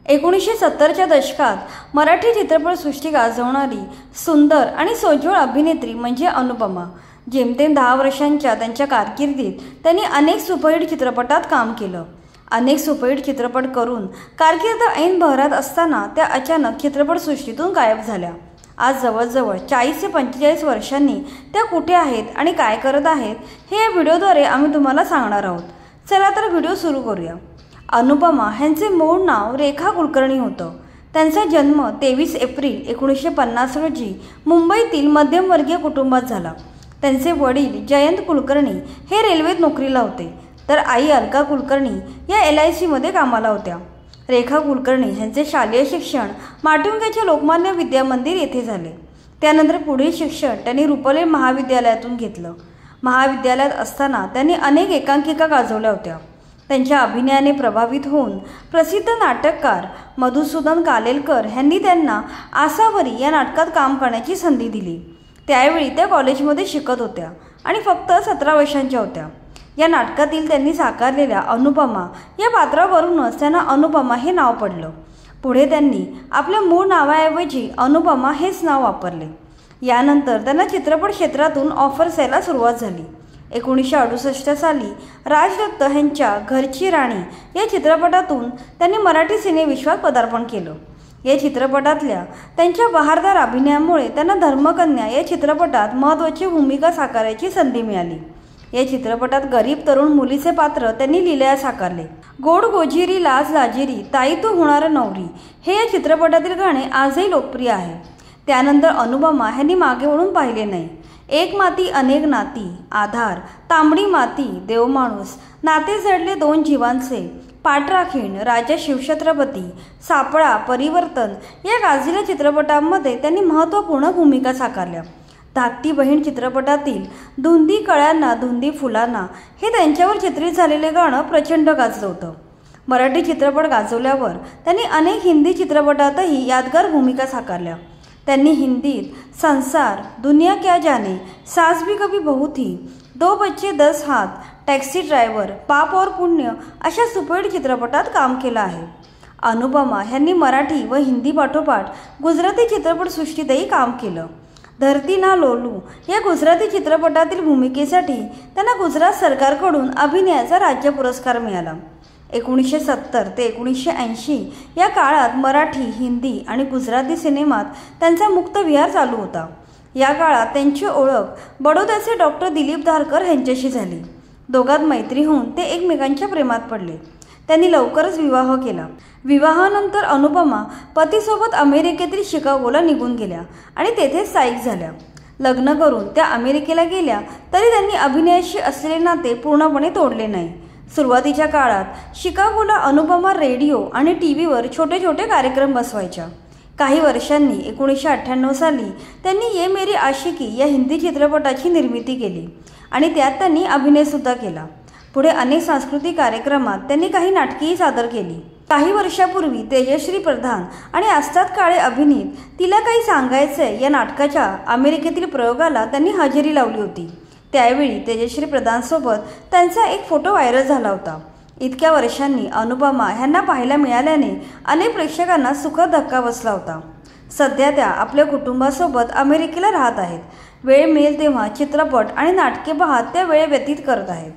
1970च्या दशकात मराठी चित्रपटसृष्टी गाजवणारी सुंदर आणि सोज्वळ अभिनेत्री म्हणजे अनुपमा। जेमतेम 10 वर्षांच्या त्यांच्या कारकिर्दीत त्यांनी अनेक सुपरहिट चित्रपटात काम केलं। अनेक सुपरहिट चित्रपट करून कारकीर्द ऐन बहरात असताना त्या अचानक चित्रपटसृष्टीतून गायब झाल्या। आज जवळजवळ 40 ते 45 वर्षांनी त्या कुठे आहेत आणि काय करत आहेत हे या व्हिडिओद्वारे आम्ही तुम्हाला सांगणार आहोत। चला तर व्हिडिओ सुरू करूया। अनुपमा यांचे मूळ नाव रेखा कुलकर्णी होतं। त्यांचा जन्म 23 एप्रिल 1950 रोजी मुंबईतील मध्यमवर्गीय कुटुंबात झाला। त्यांचे वडील जयंत कुलकर्णी हे रेल्वेत नोकरीला होते, तर आई अलका कुलकर्णी या LIC मध्ये कामाला होत्या। रेखा कुलकर्णी यांचे शालेय शिक्षण माटुंग्याच्या लोकमान्य विद्या मंदिर येथे झाले। त्यानंतर पुढील शिक्षण त्यांनी रुपले महाविद्यालयातून घेतलं। महाविद्यालयात असताना त्यांनी अनेक एकांकिका गाजवल्या होत्या। त्यांच्या अभिनयाने प्रभावित होऊन प्रसिद्ध नाटककार मधुसूदन कालेलकर यांनी त्यांना आसावरी या नाटकात काम करण्याची संधी दिली। त्यावेळी त्या कॉलेजमध्ये शिकत होत्या आणि फक्त 17 वर्षांच्या होत्या। या नाटकातील त्यांनी साकारलेल्या अनुपमा या पात्रावरूनच त्यांना अनुपमा हे नाव पडलं। पुढे त्यांनी आपल्या मूळ नावाऐवजी अनुपमा हेच नाव वापरले। यानंतर त्यांना चित्रपट क्षेत्रातून ऑफर्स यायला सुरुवात झाली। 1968 साली राज दत्त यांच्या घरची राणी या चित्रपटातून त्यांनी मराठी सिनेविश्वात पदार्पण केलं। या चित्रपटातल्या त्यांच्या बहारदार अभिनयामुळे त्यांना धर्मकन्या या चित्रपटात महत्त्वाची भूमिका साकारायची संधी मिळाली। या चित्रपटात गरीब तरुण मुलीचे पात्र त्यांनी लीलया साकारले। गोड गोजिरी लाज लाजिरी ताई तू होणार नवरी हे या चित्रपटातील गाणे आजही लोकप्रिय आहे। त्यानंतर अनुपमा यांनी मागे वळून पाहिले नाही। एक माती अनेक नाती, आधार, तांबडी माती, देवमाणूस, नाते जडले 2 जीवांचे, पाठराखीण, राजा शिवछत्रपती, सापळा, परिवर्तन या गाजलेल्या चित्रपटांमध्ये त्यांनी महत्त्वपूर्ण भूमिका साकारल्या। धाकटी बहीण चित्रपटातील धुंदी कळ्यांना धुंदी फुलांना हे त्यांच्यावर चित्रित झालेले गाणं प्रचंड गाजलं होतं। मराठी चित्रपट गाजवल्यावर त्यांनी अनेक हिंदी चित्रपटातही यादगार भूमिका साकारल्या। त्यांनी हिंदीत संसार, दुनिया क्या जाने, सास भी कभी बहू थी, 2 बच्चे 10 हाथ, टॅक्सी ड्रायव्हर, पाप और पुण्य अशा सुपरहिट चित्रपटात काम केलं आहे। अनुपमा यांनी मराठी व हिंदी पाठोपाठ गुजराती चित्रपटसृष्टीतही काम केलं। धरती ना लोलू या गुजराती चित्रपटातील भूमिकेसाठी त्यांना गुजरात सरकारकडून अभिनयाचा राज्य पुरस्कार मिळाला। 1970 ते 1980 या काळात मराठी, हिंदी आणि गुजराती सिनेमात त्यांचा मुक्त विहार चालू होता। या काळात त्यांची ओळख बडोद्याचे डॉक्टर दिलीप धारकर यांच्याशी झाली। दोघांत मैत्री होऊन ते एकमेकांच्या प्रेमात पडले। त्यांनी लवकरच विवाह केला। विवाहानंतर अनुपमा पतीसोबत अमेरिकेतील शिकागोला निघून गेल्या आणि तेथे स्थायिक झाल्या। लग्न करून त्या अमेरिकेला गेल्या तरी त्यांनी अभिनयाशी असलेले नाते पूर्णपणे तोडले नाही। सुरुवातीच्या काळात शिकागोला अनुपमा रेडिओ आणि टीव्हीवर छोटे छोटे कार्यक्रम बसवायच्या। काही वर्षांनी 1998 साली त्यांनी ये मेरी आशिकी या हिंदी चित्रपटाची निर्मिती केली आणि त्यात त्यांनी अभिनयसुद्धा केला। पुढे अनेक सांस्कृतिक कार्यक्रमात त्यांनी काही नाटकेही सादर केली। काही वर्षापूर्वी तेजश्री प्रधान आणि आस्ताद काळे अभिनीत तिला काही सांगायचंय या नाटकाच्या अमेरिकेतील प्रयोगाला त्यांनी हजेरी लावली होती। त्यावेळी तेजश्री प्रधानसोबत त्यांचा एक फोटो व्हायरल झाला होता। इतक्या वर्षांनी अनुपमा यांना पाहायला मिळाल्याने अनेक प्रेक्षकांना सुखद धक्का बसला होता। सध्या त्या आपल्या कुटुंबासोबत अमेरिकेला राहत आहेत। वेळ मिळेल तेव्हा चित्रपट आणि नाटके पाहत त्या वेळ व्यतीत करत आहेत।